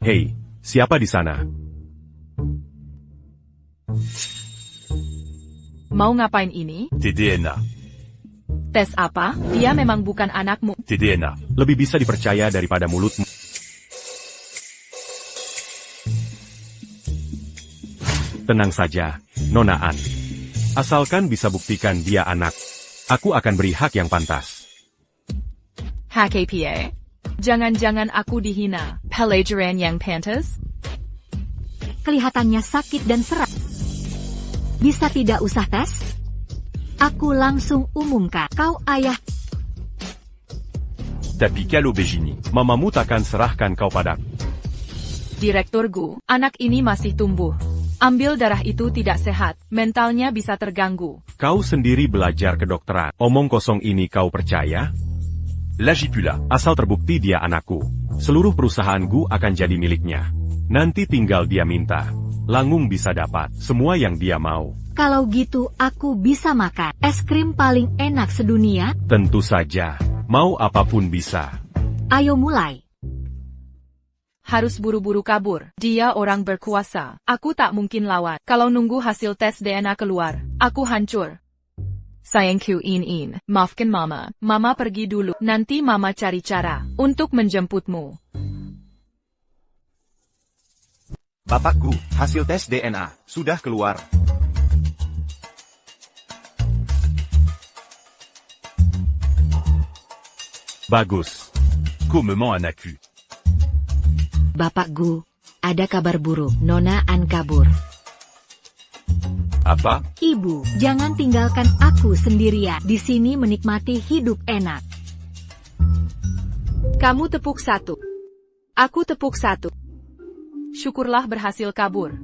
Hei, siapa di sana? Mau ngapain ini? TDNA. Tes apa? Dia memang bukan anakmu. TDNA. Lebih bisa dipercaya daripada mulutmu. Tenang saja, Nona An. Asalkan bisa buktikan dia anak, aku akan beri hak yang pantas. HKPA? Jangan-jangan aku dihina. Pelajaran yang pantas? Kelihatannya sakit dan serak. Bisa tidak usah tes? Aku langsung umumkan, kau ayah. Tapi kalau begini, mamamu takkan serahkan kau padaku. Direktur Gu, anak ini masih tumbuh. Ambil darah itu tidak sehat, mentalnya bisa terganggu. Kau sendiri belajar kedokteran. Omong kosong ini kau percaya? Lagi pula, asal terbukti dia anakku, seluruh perusahaan Gu akan jadi miliknya. Nanti tinggal dia minta. Langung bisa dapat semua yang dia mau. Kalau gitu aku bisa makan es krim paling enak sedunia? Tentu saja, mau apapun bisa. Ayo mulai. Harus buru-buru kabur. Dia orang berkuasa. Aku tak mungkin lawan. Kalau nunggu hasil tes DNA keluar, aku hancur. Sayangku In, maafkan Mama. Mama pergi dulu. Nanti Mama cari cara untuk menjemputmu. Bapakku, hasil tes DNA sudah keluar. Bagus. Comment anakku? Bapak Gu, ada kabar buruk. Nona An kabur. Apa? Ibu, jangan tinggalkan aku sendirian di sini menikmati hidup enak. Kamu tepuk satu. Aku tepuk satu. Syukurlah berhasil kabur.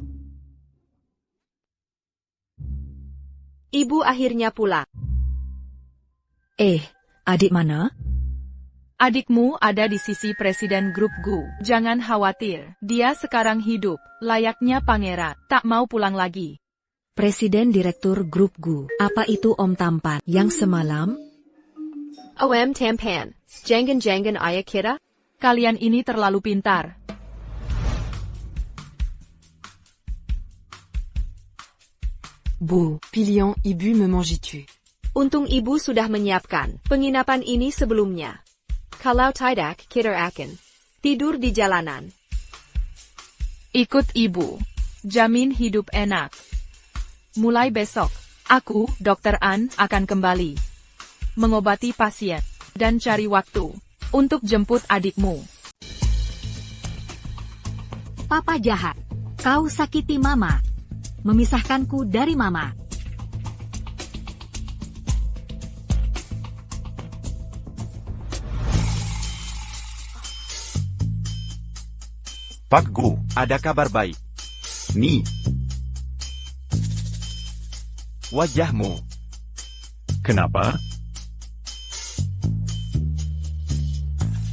Ibu akhirnya pulang. Adik mana? Adikmu ada di sisi Presiden Grup Gu. Jangan khawatir, dia sekarang hidup, layaknya pangeran, tak mau pulang lagi. Presiden Direktur Grup Gu. Apa itu Om Tampan yang semalam? Om Tampan, jangan-jangan ayah kira? Kalian ini terlalu pintar. Bu, Pilihan ibu me manges-tu? Untung ibu sudah menyiapkan penginapan ini sebelumnya. Kalau tidak, kita akan tidur di jalanan. Ikut ibu. Jamin hidup enak. Mulai besok, aku, Dr. An, akan kembali mengobati pasien dan cari waktu untuk jemput adikmu. Papa jahat. Kau sakiti Mama. Memisahkanku dari Mama. Pak Gu, ada kabar baik. Nih. Wajahmu. Kenapa?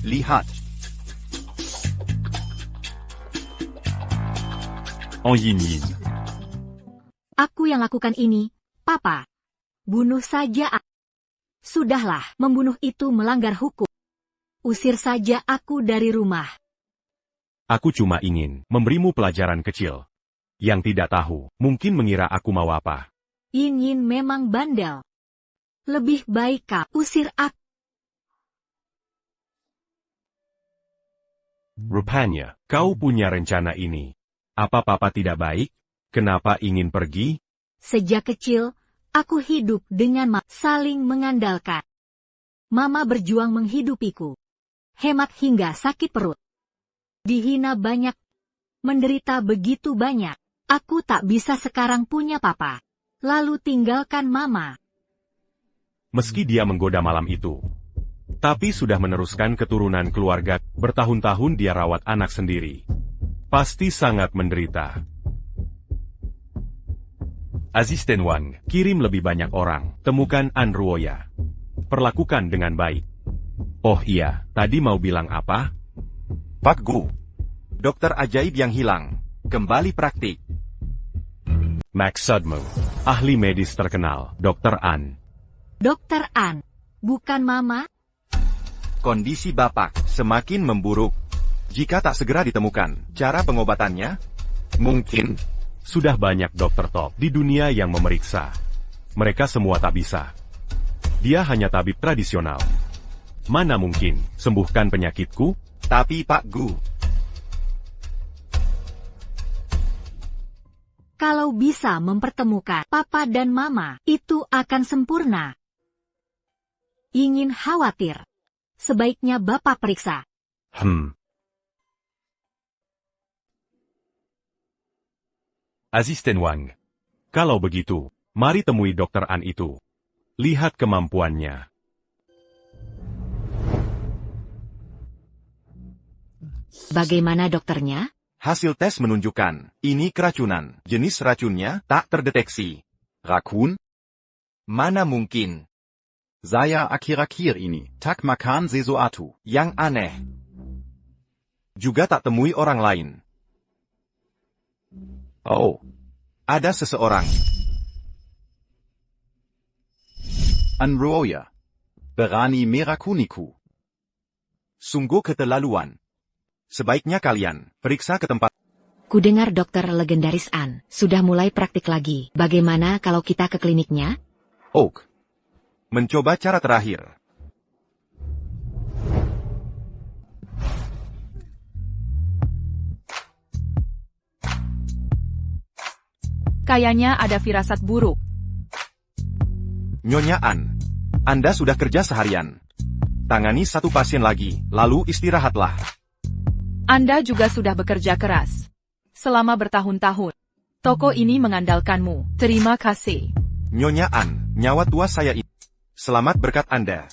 Lihat. Yin. Aku yang lakukan ini, Papa. Bunuh saja aku. Sudahlah, membunuh itu melanggar hukum. Usir saja aku dari rumah. Aku cuma ingin memberimu pelajaran kecil. Yang tidak tahu, mungkin mengira aku mau apa. Yin memang bandel. Lebih baik kau usir aku. Rupanya, kau punya rencana ini. Apa Papa tidak baik? Kenapa ingin pergi? Sejak kecil, aku hidup dengan saling mengandalkan. Mama berjuang menghidupiku. Hemat hingga sakit perut. Dihina banyak. Menderita begitu banyak. Aku tak bisa sekarang punya Papa. Lalu tinggalkan Mama. Meski dia menggoda malam itu, tapi sudah meneruskan keturunan keluarga, bertahun-tahun dia rawat anak sendiri. Pasti sangat menderita. Asisten Wang, kirim lebih banyak orang, temukan An Ruoya. Perlakukan dengan baik. Oh iya, tadi mau bilang apa? Pak Gu, dokter ajaib yang hilang, kembali praktik. Max Sudmo, ahli medis terkenal, Dr. An. Dokter An, bukan Mama? Kondisi Bapak semakin memburuk. Jika tak segera ditemukan, cara pengobatannya? Mungkin. Sudah banyak dokter top di dunia yang memeriksa. Mereka semua tak bisa. Dia hanya tabib tradisional. Mana mungkin sembuhkan penyakitku? Tapi Pak Gu, Kalau bisa mempertemukan papa dan mama, itu akan sempurna. Ingin khawatir. Sebaiknya bapak periksa. Asisten Wang. Kalau begitu, mari temui dokter An itu. Lihat kemampuannya. Bagaimana dokternya? hasil tes menunjukkan, ini keracunan. Jenis racunnya tak terdeteksi. Rakun? Mana mungkin? Saya akhir-akhir ini tak makan sesuatu. Yang aneh. Juga tak temui orang lain. Oh, Ada seseorang. Anroya. Berani merakuniku. Sungguh keterlaluan. Sebaiknya kalian periksa ke tempat. Kudengar dokter legendaris An sudah mulai praktik lagi. Bagaimana kalau kita ke kliniknya? Oak. Mencoba cara terakhir. Kayaknya ada firasat buruk. Nyonya An, Anda sudah kerja seharian. Tangani satu pasien lagi, lalu istirahatlah. Anda juga sudah bekerja keras. Selama bertahun-tahun. Toko ini mengandalkanmu. Terima kasih. Nyonya An, nyawa tua saya ini. Selamat berkat Anda.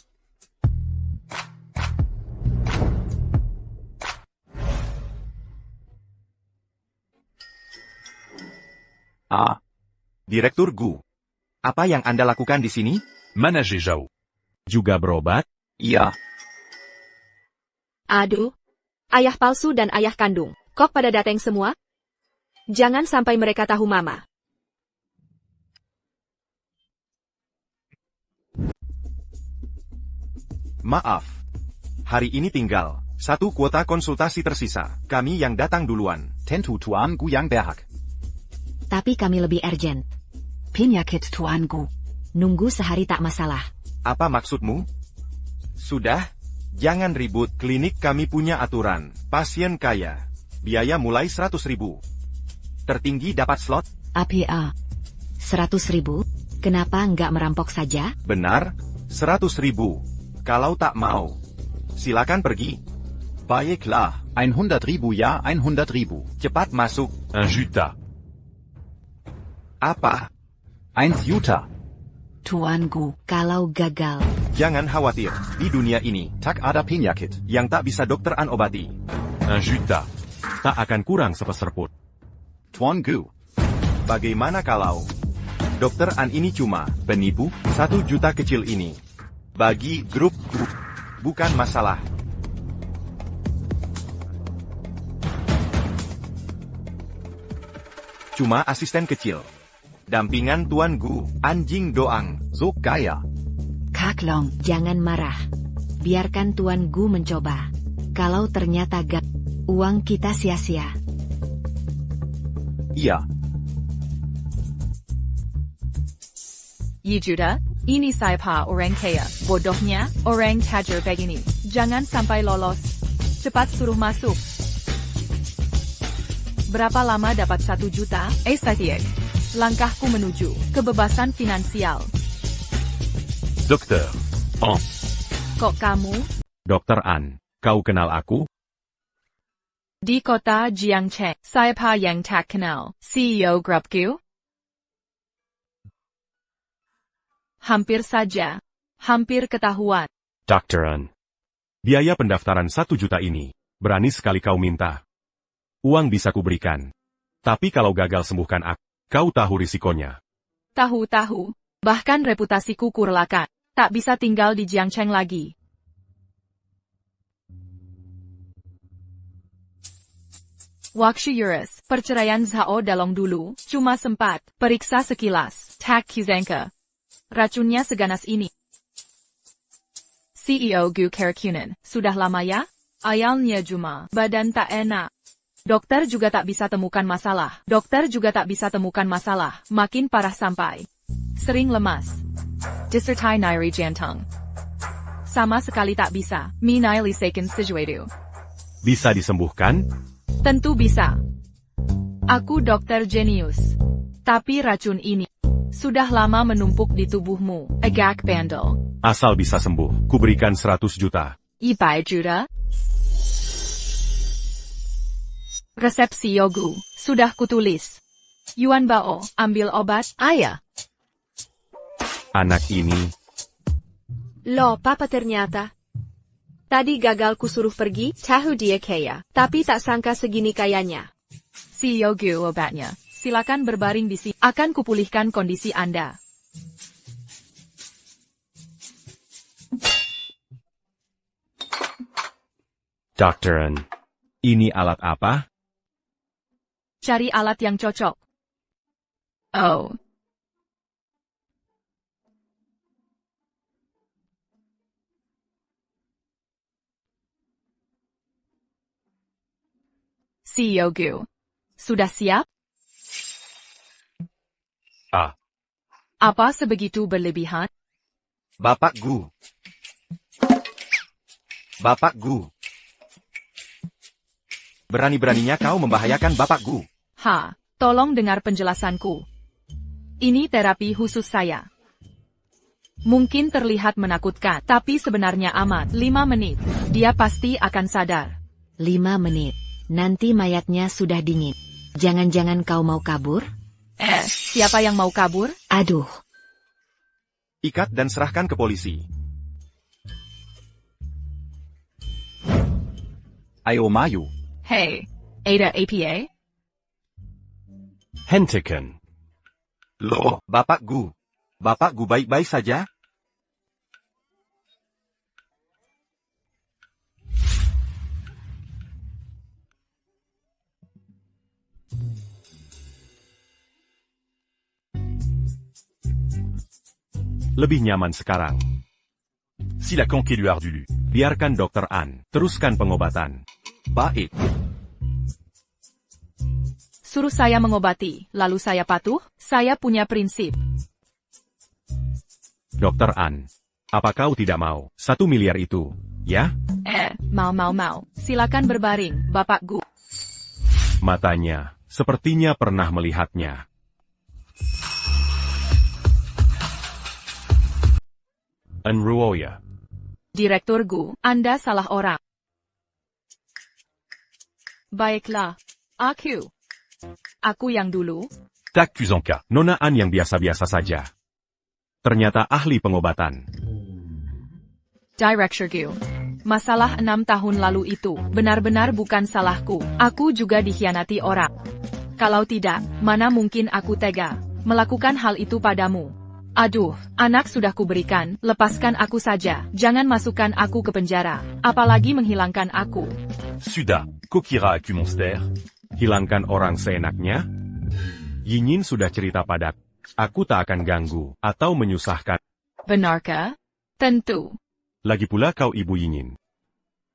Direktur Gu. Apa yang Anda lakukan di sini? Manajer Zhao. Juga berobat? Iya. Aduh. Ayah palsu dan ayah kandung. Kok pada datang semua? Jangan sampai mereka tahu mama. Maaf. Hari ini tinggal satu kuota konsultasi tersisa. Kami yang datang duluan. Tentu Tuan Gu yang berhak. Tapi kami lebih urgent. Penyakit tuanku. Nunggu sehari tak masalah. Apa maksudmu? Sudah, jangan ribut. Klinik kami punya aturan. Pasien kaya. Biaya mulai 100.000. Tertinggi dapat slot? APA. 100.000? Kenapa nggak merampok saja? Benar, 100.000. Kalau tak mau, silakan pergi. Baiklah, 100.000 ya 100.000. Cepat masuk. 1 juta. Apa? 1 juta. Tuanku. Kalau gagal, Jangan khawatir. Di dunia ini, Tak ada penyakit. yang tak bisa dokter An obati. 1 juta. Tak akan kurang sepeserpun. Tuan Gu. Bagaimana kalau dokter An ini cuma penipu? 1 juta kecil ini bagi grup bukan masalah. Cuma asisten kecil. Dampingan Tuan Gu, anjing doang. So gaya. Kaklong. jangan marah. Biarkan Tuan Gu mencoba. Kalau ternyata uang kita sia-sia. Iya. Yijuda, ini Saipa orang kaya. Bodohnya, orang kajar begini. Jangan sampai lolos. Cepat suruh masuk. Berapa lama dapat 1 juta? Satiek. Langkahku menuju kebebasan finansial. Dokter. Oh, Kok kamu? Dokter An, kau kenal aku? Di kota Jiangche, Saipa yang tak kenal, CEO Grupku? Hampir saja. Hampir ketahuan. Dr. An. Biaya pendaftaran 1 juta ini, berani sekali kau minta. Uang bisa kuberikan. Tapi kalau gagal sembuhkan aku, kau tahu risikonya. Tahu-tahu. Bahkan reputasiku kurelakan. Tak bisa tinggal di Jiangcheng lagi. Waktu Eurus, perceraian Zhao Dalong dulu, cuma sempat, periksa sekilas, Tak Kizanka. Racunnya seganas ini. CEO Gu Karakunan, sudah lama ya? Ayalnya cuma badan tak enak. Dokter juga tak bisa temukan masalah. Makin parah sampai sering lemas. Disertai nairi jantung. Sama sekali tak bisa. Minai lisakan sesuatu. Bisa disembuhkan? Tentu bisa. Aku dokter jenius. Tapi racun ini sudah lama menumpuk di tubuhmu. Agak bandel. Asal bisa sembuh, kuberikan 100 juta. 100 juta? Resepsi Yogu, sudah kutulis. Yuan Bao, ambil obat, ayah. Anak ini, Loh, papa ternyata. Tadi gagal kusuruh pergi, tahu dia kaya, tapi tak sangka segini kayanya. Si Yogu obatnya. Silakan berbaring di sini. Akan kupulihkan kondisi Anda. Dokteran. Ini alat apa? Cari alat yang cocok. Oh. Si Yogu. Sudah siap? Apa sebegitu berlebihan? Bapak Gu. Bapak Gu. Berani-beraninya kau membahayakan Bapak Gu. Tolong dengar penjelasanku. Ini terapi khusus saya. Mungkin terlihat menakutkan, tapi sebenarnya aman. 5 menit, dia pasti akan sadar. 5 menit. Nanti mayatnya sudah dingin. Jangan-jangan kau mau kabur? Siapa yang mau kabur? Aduh. Ikat dan serahkan ke polisi. Ayo maju. Hey, Ada APA? Hentikan. Loh, Bapak Gu. Bapak Gu baik-baik saja? Lebih nyaman sekarang. Silakan keluar dulu. Biarkan Dokter An teruskan pengobatan. Baik. Suruh saya mengobati, lalu saya patuh? Saya punya prinsip. Dokter An, apa kau tidak mau 1 miliar itu, ya? Mau. Silakan berbaring, Bapak Gu. Matanya, sepertinya pernah melihatnya. Enruoya. Direktur Gu, Anda salah orang. Baiklah, Aku yang dulu. Tak Kuzonka, Nona An yang biasa-biasa saja. Ternyata ahli pengobatan. Director Gu. Masalah 6 tahun lalu itu, benar-benar bukan salahku. Aku juga dikhianati orang. Kalau tidak, mana mungkin aku tega melakukan hal itu padamu. Aduh, anak sudah kuberikan, lepaskan aku saja. Jangan masukkan aku ke penjara, apalagi menghilangkan aku. Sudah, kukira aku monster. Hilangkan orang seenaknya? Yinyin sudah cerita padaku. Aku tak akan ganggu, atau menyusahkan. Benarkah? Tentu. Lagi pula kau Ibu Yinyin.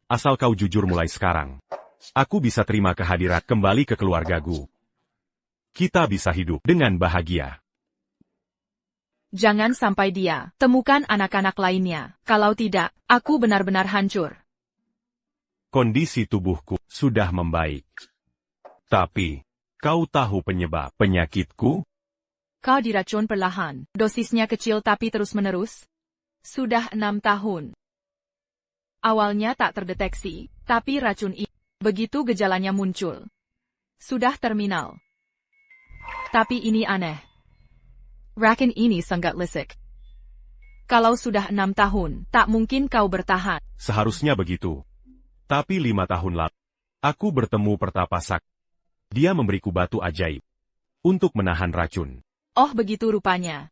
Asal kau jujur mulai sekarang. Aku bisa terima kehadiran kembali ke keluargaku. Kita bisa hidup dengan bahagia. Jangan sampai dia temukan anak-anak lainnya. Kalau tidak, aku benar-benar hancur. Kondisi tubuhku sudah membaik. Tapi, kau tahu penyebab penyakitku? Kau diracun perlahan. Dosisnya kecil tapi terus-menerus. Sudah 6 tahun. Awalnya tak terdeteksi, tapi racun ini, begitu gejalanya muncul, sudah terminal. Tapi ini aneh. Racun ini sangat lisik. Kalau sudah 6 tahun, tak mungkin kau bertahan. Seharusnya begitu. Tapi 5 tahun lalu, aku bertemu Pertapasak. Dia memberiku batu ajaib untuk menahan racun. Oh begitu rupanya.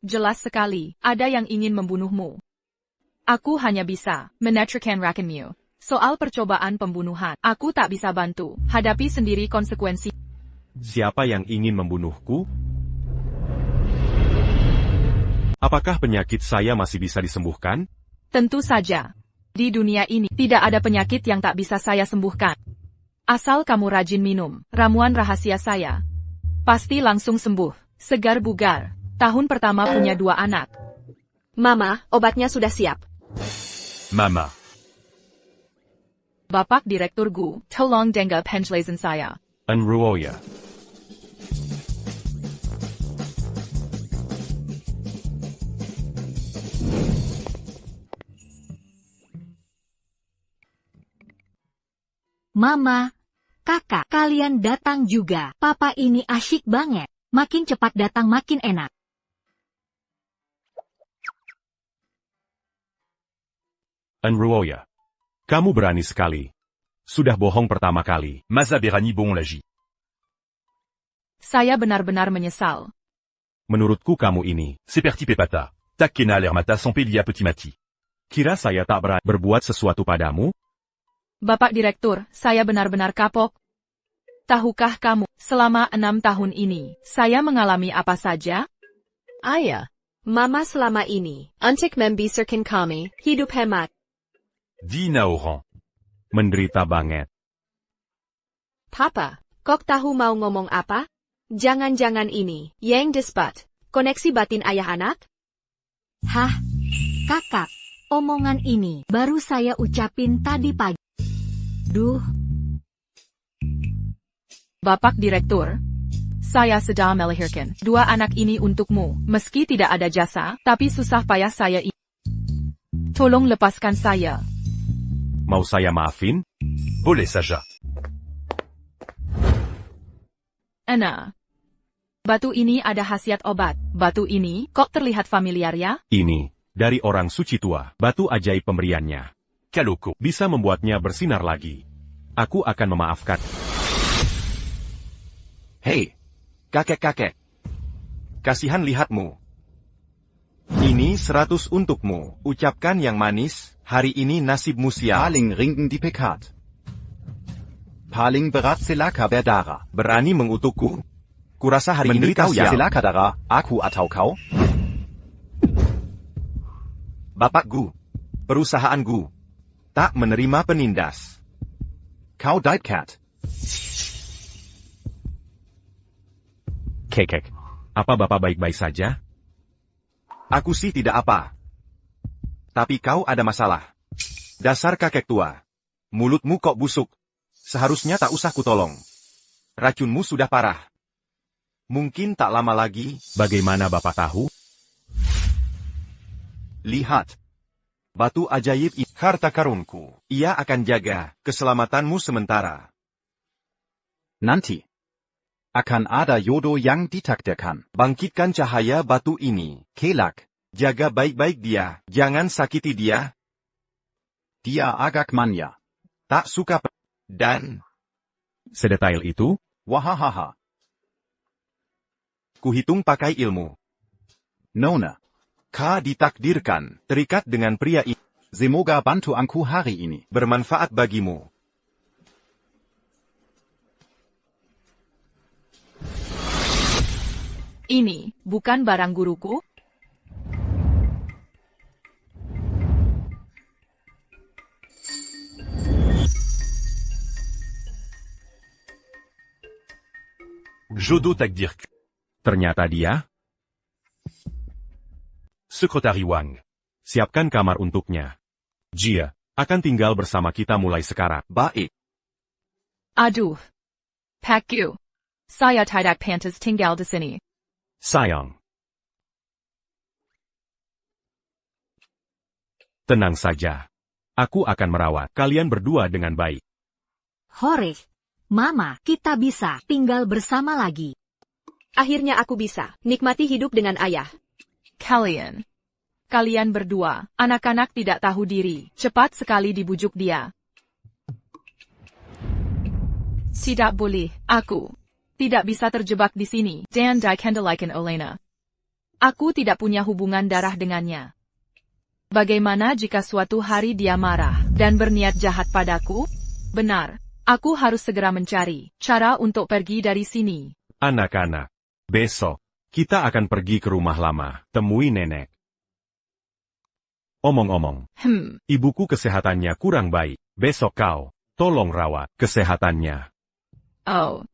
Jelas sekali, ada yang ingin membunuhmu. Aku hanya bisa menetrickan racunmu. Soal percobaan pembunuhan, aku tak bisa bantu. Hadapi sendiri konsekuensi. Siapa yang ingin membunuhku? Apakah penyakit saya masih bisa disembuhkan? Tentu saja. Di dunia ini, tidak ada penyakit yang tak bisa saya sembuhkan. Asal kamu rajin minum ramuan rahasia saya. Pasti langsung sembuh, segar bugar. Tahun pertama punya 2 anak. Mama, obatnya sudah siap. Mama. Bapak Direktur Gu, tolong dengar penjelasan saya. Enruoya. Mama, kakak, kalian datang juga. Papa ini asyik banget. Makin cepat datang makin enak. Enruoya. Kamu berani sekali. Sudah bohong pertama kali. Masa berani bon lagi. Saya benar-benar menyesal. Menurutku kamu ini. Seperti pepata. Tak kena l'air mata sans pelia petit mati. Kira saya tak berani berbuat sesuatu padamu? Bapak Direktur, saya benar-benar kapok. Tahukah kamu, selama 6 tahun ini, saya mengalami apa saja? Ayah, Mama selama ini, untuk membesarkan kami, hidup hemat. Di Naoran. Menderita banget. Papa, kok tahu mau ngomong apa? Jangan-jangan ini, yang dispat, koneksi batin ayah anak? Hah? Kakak, omongan ini baru saya ucapin tadi pagi. Duh, Bapak Direktur, saya sedang melahirkan 2 anak ini untukmu, meski tidak ada jasa, tapi susah payah saya ini. Tolong lepaskan saya. Mau saya maafin? Boleh saja. Ana. Batu ini ada khasiat obat. Batu ini, kok terlihat familiar ya? Ini, dari orang suci tua, batu ajaib pemberiannya. Kaloko. Bisa membuatnya bersinar lagi. Aku akan memaafkan. Hei, kakek-kakek. Kasihan lihatmu. Ini 100 untukmu. Ucapkan yang manis, hari ini nasibmu sial. Paling ringen die Pekat. Paling berat Selaka Berdara. Berani mengutukku. Kurasa hari ini Menderita kau ya. Selaka Dara, aku atau kau? Bapak Gu. Perusahaan Gu. Tak menerima penindas. Kau Deitcat. Kekek. Apa bapak baik-baik saja? Aku sih tidak apa. Tapi kau ada masalah. Dasar kakek tua. Mulutmu kok busuk. Seharusnya tak usah kutolong. Racunmu sudah parah. Mungkin tak lama lagi. Bagaimana bapak tahu? Lihat. Batu ajaib ini. Harta karunku. Ia akan jaga keselamatanmu sementara. Nanti. Akan ada Yodo yang ditakdirkan. Bangkitkan cahaya batu ini. Kelak. Jaga baik-baik dia. Jangan sakiti dia. Dia agak manja. Tak suka dan Sedetail itu? Wahahaha. kuhitung pakai ilmu. Nona. Kau ditakdirkan terikat dengan pria ini. Semoga bantu angku hari ini. Bermanfaat bagimu. Ini, bukan barang guruku? Jodo Takdir. Ternyata dia? Secretary Wang. Siapkan kamar untuknya. Jia akan tinggal bersama kita mulai sekarang. Baik. Aduh. Pak Gu. Saya tidak pantas tinggal di sini. Sayang. Tenang saja. Aku akan merawat kalian berdua dengan baik. Hore. Mama, kita bisa tinggal bersama lagi. Akhirnya aku bisa nikmati hidup dengan ayah. Kalian berdua, anak-anak tidak tahu diri, cepat sekali dibujuk dia. Tidak boleh, aku tidak bisa terjebak di sini, dan dikendalikan Olena. Aku tidak punya hubungan darah dengannya. Bagaimana jika suatu hari dia marah dan berniat jahat padaku? Benar, aku harus segera mencari cara untuk pergi dari sini. Anak-anak, besok kita akan pergi ke rumah lama, temui nenek. Omong-omong, ibuku kesehatannya kurang baik. Besok kau, tolong rawat kesehatannya. Oh.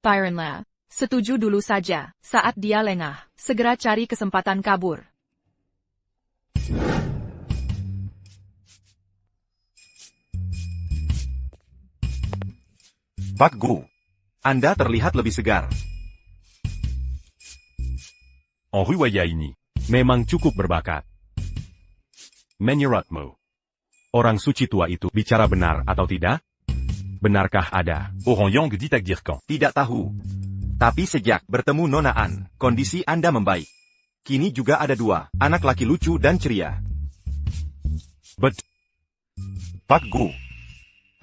Byronlah, setuju dulu saja. Saat dia lengah, segera cari kesempatan kabur. Pak Gu, Anda terlihat lebih segar. Enruaya ini. Memang cukup berbakat. Menurutmu, orang suci tua itu bicara benar atau tidak? Benarkah ada? Orang Yang dit Agdirkan. Tidak tahu. Tapi sejak bertemu Nona An, kondisi Anda membaik. Kini juga ada 2 anak laki lucu dan ceria. But, Pak Gu,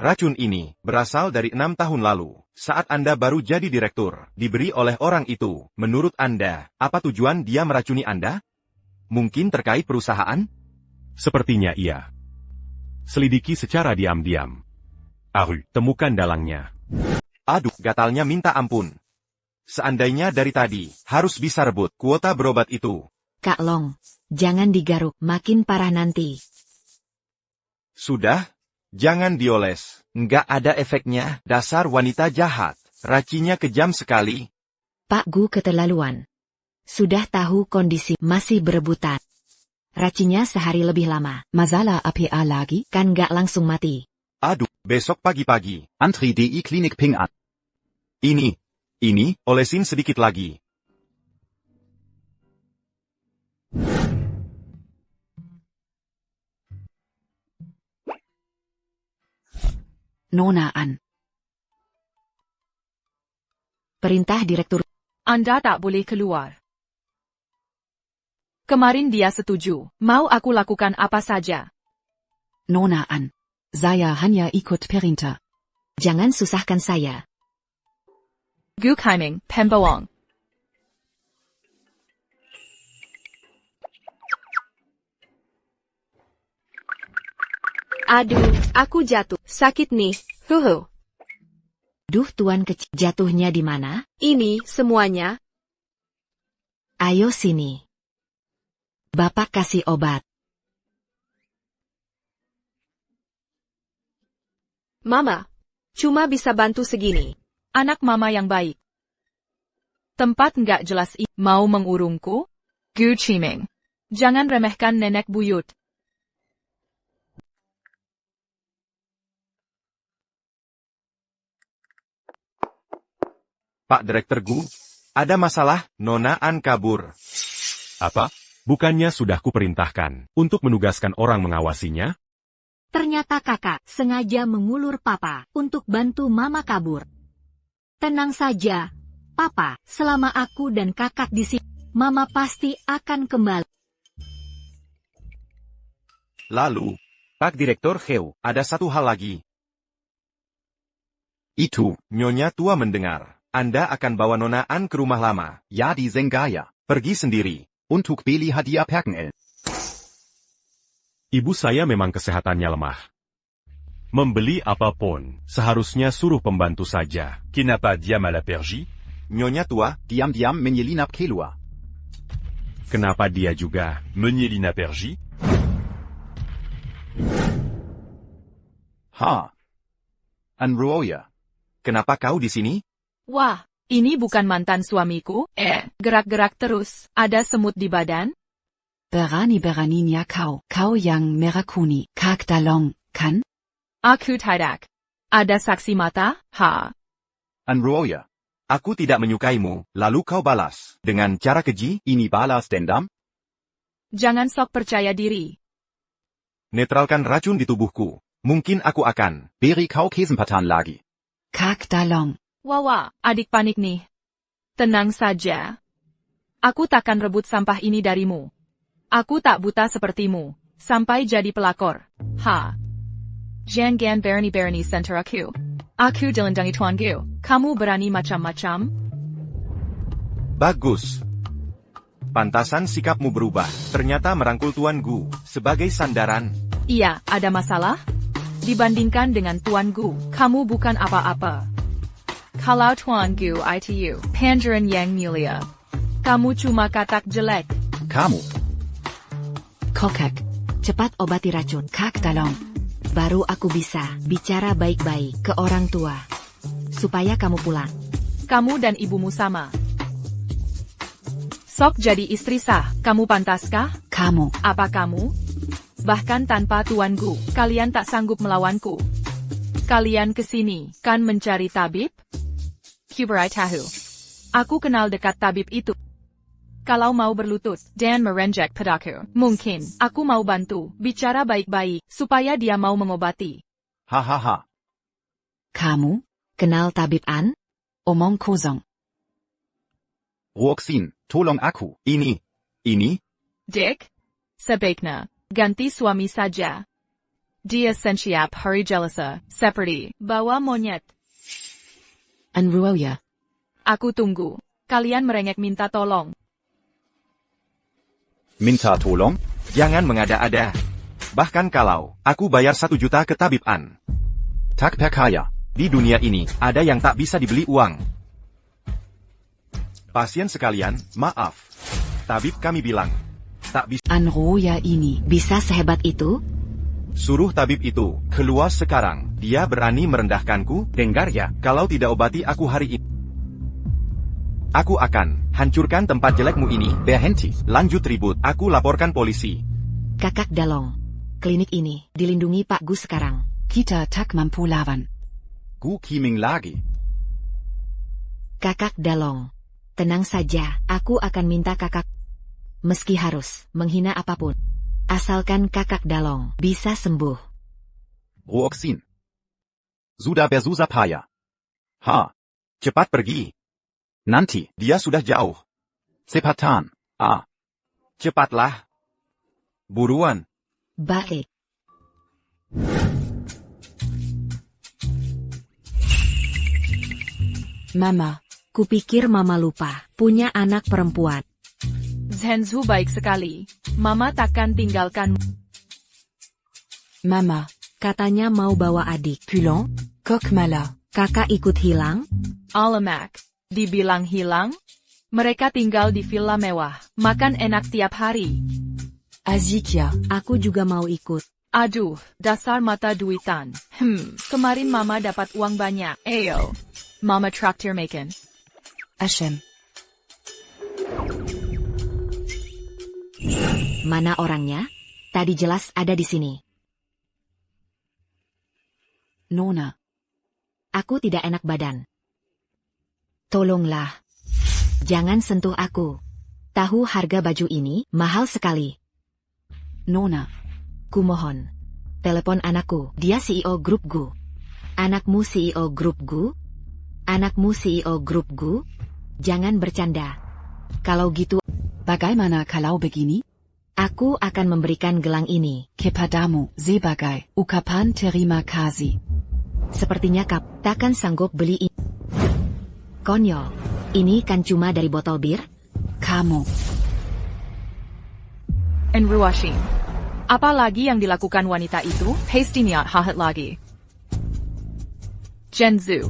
racun ini berasal dari 6 tahun lalu, saat Anda baru jadi direktur, diberi oleh orang itu. Menurut Anda, apa tujuan dia meracuni Anda? Mungkin terkait perusahaan? Sepertinya iya. Selidiki secara diam-diam. Aru. Temukan dalangnya. Aduh, gatalnya minta ampun. Seandainya dari tadi, harus bisa rebut kuota berobat itu. Kak Long, jangan digaruk, makin parah nanti. Sudah? Jangan dioles. Nggak ada efeknya. Dasar wanita jahat. Racinya kejam sekali. Pak Gu keterlaluan. Sudah tahu kondisi masih berebutan. Racinya sehari lebih lama. Masalah APA lagi? Kan nggak langsung mati. Aduh, besok pagi-pagi. Antri DI Klinik Ping An. Ini, olesin sedikit lagi. Nona An. Perintah Direktur. Anda tak boleh keluar. Kemarin dia setuju. Mau aku lakukan apa saja. Nona An. Saya hanya ikut perintah. Jangan susahkan saya. Gu Kaiming, Pembawang. Aduh, aku jatuh. Sakit nih. Huhu. Duh tuan kecil, jatuhnya di mana? Ini semuanya. Ayo sini. Bapak kasih obat. Mama, cuma bisa bantu segini. Anak mama yang baik. Tempat nggak jelas ini. Mau mengurungku? Gu Chiming. Jangan remehkan nenek buyut. Pak Direktur Gu, ada masalah, Nona An kabur. Apa? Bukannya sudah kuperintahkan untuk menugaskan orang mengawasinya? Ternyata kakak sengaja mengulur papa untuk bantu mama kabur. Tenang saja, papa, selama aku dan kakak di sini, mama pasti akan kembali. Lalu, Pak Direktur Heu, ada satu hal lagi. Itu, Nyonya tua mendengar. Anda akan bawa Nona An ke rumah lama. ja die Sengaya. Pergi sendiri. Untuk Beli hadiah Perkenel. Ibu saya memang kesehatannya lemah. Membeli apapun, seharusnya suruh pembantu saja. Qui n'a pas diam à la pergie? Nyonya tua, Diam Menyelinap Kelua. Kenapa dia juga? Meunier Pergie? Ha. Anruoya. kenapa kau di sini? Wah, ini bukan mantan suamiku. Gerak-gerak terus. Ada semut di badan? Beraninya kau yang merakuni. Kak Dalong, kan? Aku tidak. Ada saksi mata? Ha. Anruoya. Aku tidak menyukaimu, lalu kau balas. Dengan cara keji? Ini balas dendam? Jangan sok percaya diri. Netralkan racun di tubuhku. Mungkin aku akan. Beri kau kesempatan lagi. Kak Dalong. Wawa, adik panik nih. Tenang saja. Aku takkan rebut sampah ini darimu. Aku tak buta sepertimu. Sampai jadi pelakor. Ha. Jangan berani center aku. Aku dilendangi Tuan Gu. Kamu berani macam-macam? Bagus. Pantasan sikapmu berubah. Ternyata merangkul Tuan Gu sebagai sandaran. Iya, ada masalah? Dibandingkan dengan Tuan Gu, kamu bukan apa-apa. Kalau Tuan Gu itu pangeran yang mulia, kamu cuma katak jelek. Kamu. Kokek, cepat obati racun. Kak Dalong. Baru aku bisa bicara baik-baik ke orang tua. Supaya kamu pulang. Kamu dan ibumu sama. Sok jadi istri sah, kamu pantaskah? Kamu. Apa kamu? Bahkan tanpa tuanku, kalian tak sanggup melawanku. Kalian kesini, kan mencari tabib? Kuberai tahu. Aku kenal dekat tabib itu. Kalau mau berlutut, dan merenjak padaku. Mungkin, aku mau bantu, bicara baik-baik, supaya dia mau mengobati. Hahaha. Kamu. Kenal tabib An? Omong kosong. Ruoxin, tolong aku. Ini. Dick? Sebaiknya, ganti suami saja. Dia sensiap hari jelasa, seperti bawa monyet. Anruoya. Aku tunggu. Kalian merengek minta tolong. Minta tolong? Jangan mengada-ada. Bahkan kalau aku bayar 1 juta ke tabib An. Tak percaya. Di dunia ini, ada yang tak bisa dibeli uang. Pasien sekalian, maaf. Tabib kami bilang, tak bisa. Anruoya ini. Bisa sehebat itu? Suruh tabib itu keluar sekarang. Dia berani merendahkanku. Dengar ya. Kalau tidak obati aku hari ini, aku akan hancurkan tempat jelekmu ini. Berhenti. Lanjut ribut, aku laporkan polisi. Kakak Dalong. Klinik ini dilindungi Pak Gu sekarang. Kita tak mampu lawan. Gu Kiming lagi. Kakak Dalong. Tenang saja, aku akan minta kakak. Meski harus menghina apapun. Asalkan kakak Dalong bisa sembuh. Ruoxin. Sudah bersusah payah. Cepat pergi. Nanti. Dia sudah jauh. Sepatan. Cepatlah. Buruan. Baik. Mama. Kupikir mama lupa, punya anak perempuan. Zhenzu baik sekali. Mama takkan tinggalkan. Mama. Katanya mau bawa adik. Pulon. Kok malah. Kakak ikut hilang? Alamak. Dibilang hilang? Mereka tinggal di villa mewah, makan enak tiap hari. Azikia. Aku juga mau ikut. Aduh, dasar mata duitan. Kemarin mama dapat uang banyak. Ayo. Mama traktir makan. Ashem. Mana orangnya? Tadi jelas ada di sini. Nona. Aku tidak enak badan. Tolonglah. Jangan sentuh aku. Tahu harga baju ini mahal sekali. Nona. Kumohon. Telepon anakku, dia CEO grup Gu. Anakmu CEO grup Gu? Anakmu CEO grup Gu? Jangan bercanda. Kalau gitu, Bagaimana kalau begini? aku akan memberikan gelang ini. Kepadamu, sebagai ucapan terima kasih. Sepertinya kap takkan sanggup beli ini. Konyol. Ini kan cuma dari botol bir? Kamu. Enruashin. Apa lagi yang dilakukan wanita itu? Pastinya hahat lagi. Zhenzu.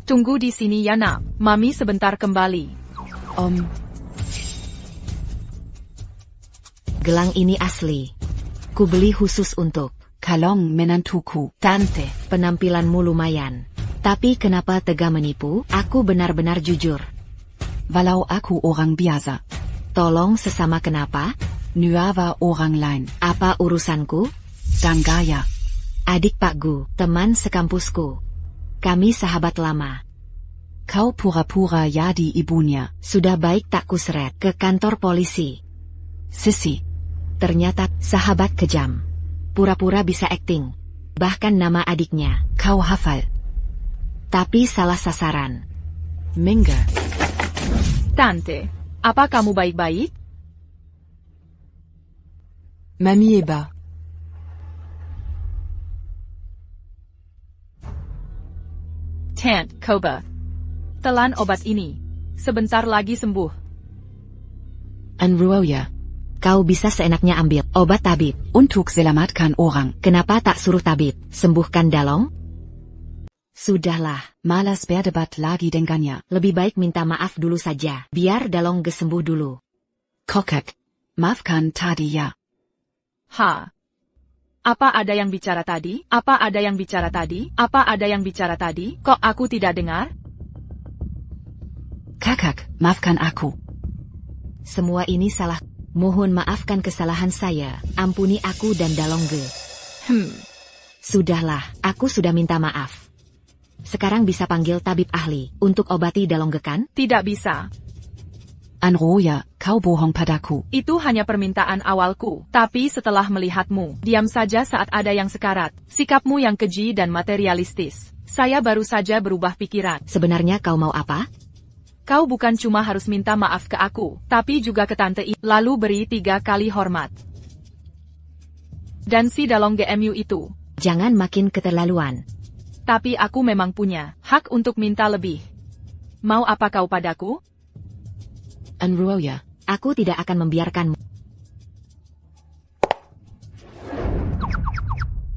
Tunggu di sini ya nak, mami sebentar kembali. Gelang ini asli. Ku beli khusus untuk Kalong menantuku. Tante. Penampilanmu lumayan. Tapi kenapa tega menipu? Aku benar-benar jujur. Walau aku orang biasa. Tolong sesama kenapa? Nuava orang lain. Apa urusanku? Danggaya. Adik Pak Gu, teman sekampusku. Kami sahabat lama. Kau pura-pura jadi ibunya. Sudah baik tak kuseret ke kantor polisi. Sissy. Ternyata sahabat kejam. Pura-pura bisa akting. Bahkan nama adiknya. Kau hafal. Tapi salah sasaran. Mingga. Tante, apa kamu baik-baik? Mami Eba. Tant, Koba. Telan obat ini. Sebentar lagi sembuh. Anruoya. Kau bisa seenaknya ambil obat tabib. Untuk selamatkan orang. Kenapa tak suruh tabib sembuhkan Dalong? Sudahlah, Malas berdebat lagi dengannya. lebih baik minta maaf dulu saja. Biar Dalong sembuh dulu. Kokek. Maafkan tadi ya. Ha. Apa ada yang bicara tadi? Apa ada yang bicara tadi? Apa ada yang bicara tadi? Kok aku tidak dengar? Kakak, maafkan aku. Semua ini salah. Mohon maafkan kesalahan saya. Ampuni aku dan Dalongge. Sudahlah, aku sudah minta maaf. Sekarang bisa panggil tabib ahli untuk obati Dalongge kan? Tidak bisa. Anroya, kau bohong padaku. Itu hanya permintaan awalku. Tapi setelah melihatmu, diam saja saat ada yang sekarat. Sikapmu yang keji dan materialistis. Saya baru saja berubah pikiran. Sebenarnya kau mau apa? Kau bukan cuma harus minta maaf ke aku, tapi juga ke Tante I, lalu beri 3 kali hormat. Dan si Dalongge MU itu. Jangan makin keterlaluan. Tapi aku memang punya hak untuk minta lebih. Mau apa kau padaku? Anroya, Aku tidak akan membiarkanmu.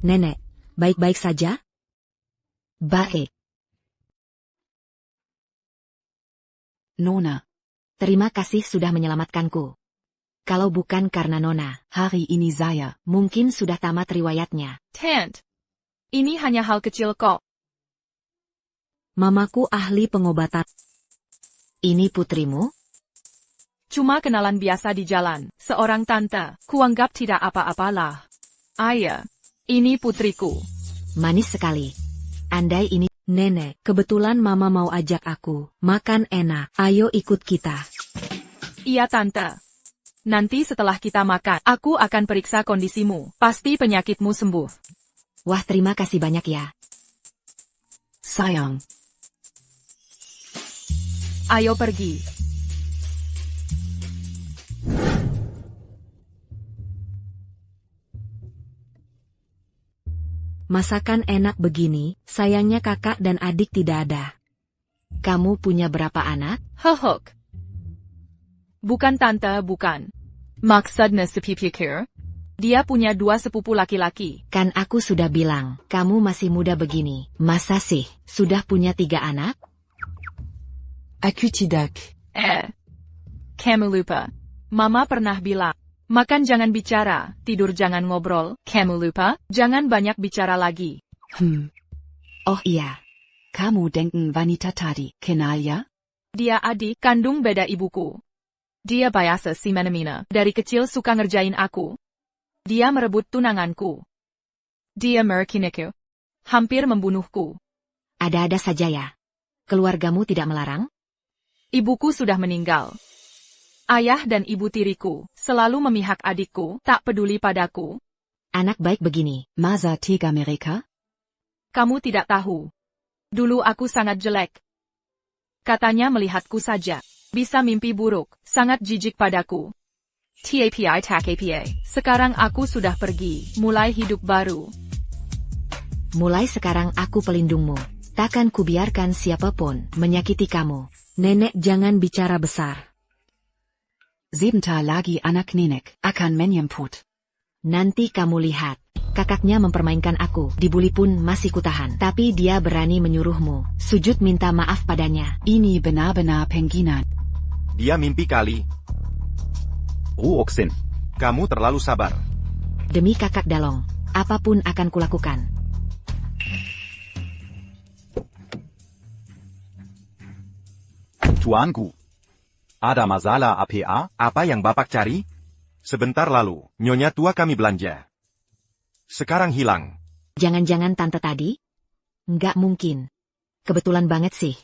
Nenek, baik-baik saja? Baik. Nona, Terima kasih sudah menyelamatkanku. Kalau bukan karena Nona, hari ini saya. mungkin sudah tamat riwayatnya. Tant. Ini hanya hal kecil kok. Mamaku ahli pengobatan. Ini putrimu? Cuma kenalan biasa di jalan. Seorang tante. Kuanggap tidak apa-apalah. Ayah. Ini putriku. Manis sekali. Andai ini, Nenek, kebetulan Mama mau ajak aku makan enak. Ayo ikut kita. Iya tante. Nanti setelah kita makan, aku akan periksa kondisimu. Pasti penyakitmu sembuh. Wah, terima kasih banyak ya. Sayang. Ayo pergi. Masakan enak begini, sayangnya kakak dan adik tidak ada. Kamu punya berapa anak? Hehok. Bukan tante, bukan. Maksudnya sepipikir. Dia punya 2 sepupu laki-laki. Kan aku sudah bilang, kamu masih muda begini. Masa sih, sudah punya 3 anak? Aku tidak. Kamu lupa. Mama pernah bilang, makan jangan bicara, tidur jangan ngobrol. Kamu lupa? Jangan banyak bicara lagi. Oh iya, Kamu denken wanita tadi, kenal ya? Dia adik kandung beda ibuku. Dia biasa si menemina. Dari kecil suka ngerjain aku. Dia merebut tunanganku. Dia merekiniku. Hampir membunuhku. ada-ada saja ya. Keluargamu tidak melarang? Ibuku sudah meninggal. Ayah dan ibu tiriku selalu memihak adikku, tak peduli padaku. Anak baik begini. Masa tega mereka? Kamu tidak tahu. Dulu aku sangat jelek. Katanya melihatku saja. Bisa mimpi buruk, sangat jijik padaku. TAPI tak APA. Sekarang aku sudah pergi, mulai hidup baru. Mulai sekarang aku pelindungmu. Takkan kubiarkan siapapun menyakiti kamu. Nenek jangan bicara besar. Sebentar lagi anak nenek akan menyemput. Nanti kamu lihat. Kakaknya mempermainkan aku. Dibully pun masih kutahan. Tapi dia berani menyuruhmu. Sujud minta maaf padanya. Ini benar-benar penghinaan. Dia mimpi kali. Ruoksin. Kamu terlalu sabar. Demi kakak Dalong, apapun akan kulakukan. Tuanku. Ada masalah APA? Apa yang Bapak cari? Sebentar lalu, Nyonya tua kami belanja. Sekarang hilang. Jangan-jangan tante tadi? Nggak mungkin. Kebetulan banget sih.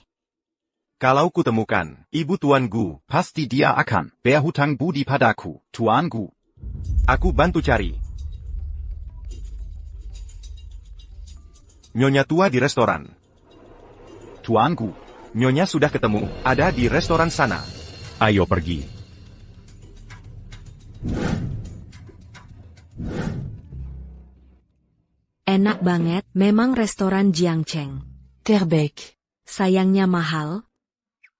Kalau kutemukan, Ibu Tuanku, Pasti dia akan berhutang budi padaku, tuanku. aku bantu cari. Nyonya tua di restoran. Tuanku. Nyonya sudah ketemu, ada di restoran sana. Ayo pergi. Enak banget, memang restoran Jiangcheng. Terbaik. Sayangnya mahal.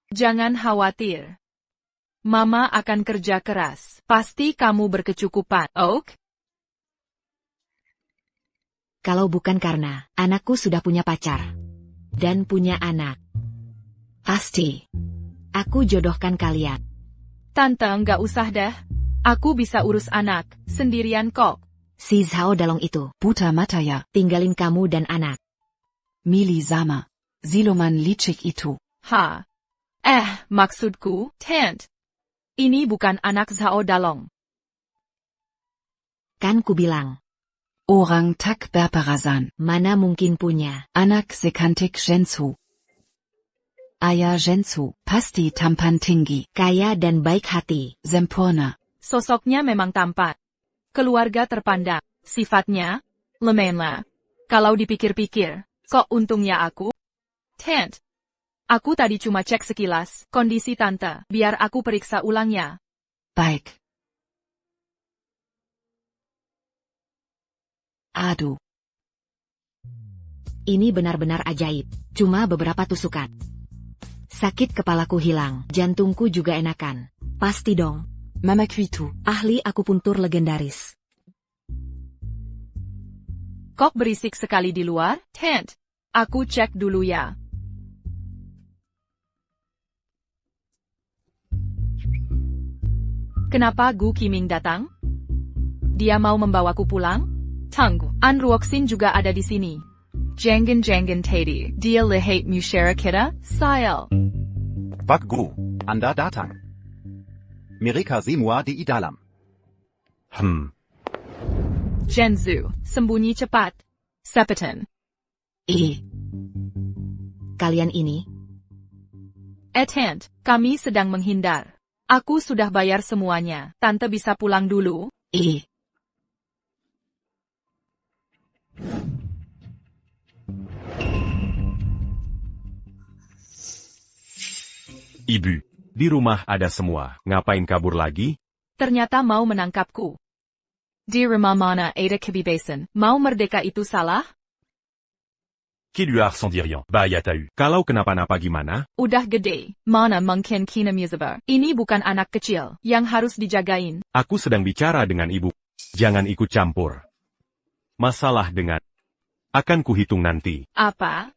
Jangan khawatir. Mama akan kerja keras. Pasti kamu berkecukupan, ok? Kalau bukan karena anakku sudah punya pacar. Dan punya anak. Pasti. Aku jodohkan kalian. Tante nggak usah dah. Aku bisa urus anak, sendirian kok. Si Zhao Dalong itu, Buta Mataya, tinggalin kamu dan anak. Mili Sama, Siluman licik itu. Ha. Maksudku, Tante. Ini bukan anak Zhao Dalong. Kan ku bilang, Orang tak berperasan. mana mungkin punya. Anak sekantik Gensu. Ayah Gensu, pasti tampan tinggi. Kaya dan baik hati. Sempurna. Sosoknya memang tampan. Keluarga terpandang. Sifatnya, lemena. Kalau dipikir-pikir, kok untungnya aku? Tante. Aku tadi cuma cek sekilas kondisi tante, biar aku periksa ulangnya. Baik. Aduh. Ini benar-benar ajaib. Cuma beberapa tusukan. Sakit kepalaku hilang, jantungku juga enakan. Pasti dong. Mama Kuitu. Ahli akupuntur legendaris. Kok berisik sekali di luar, Tante? Aku cek dulu ya. Kenapa Gu Qiming datang? Dia mau membawaku pulang? Tunggu, An Ruoxin juga ada di sini. Jangan tadi, dia lihat musyara kita, Sayal. Pak Guru, Anda datang. Mereka semua di dalam. Zhenzu, sembunyi cepat. Sepetan. Kalian ini, Tante, kami sedang menghindar. Aku sudah bayar semuanya. Tante bisa pulang dulu? Ibu, di rumah ada semua. Ngapain kabur lagi? Ternyata mau menangkapku. Di rumah mana ada kebebasan, mau merdeka itu salah? Qui lui a sans dire rien. Bah Yatau. Kalau kenapa-napa gimana? Udah gede, mana mungkin kina muzabar. Ini bukan anak kecil, yang harus dijagain. Aku sedang bicara dengan ibu. Jangan ikut campur. Masalah dengan... Akan kuhitung nanti. Apa?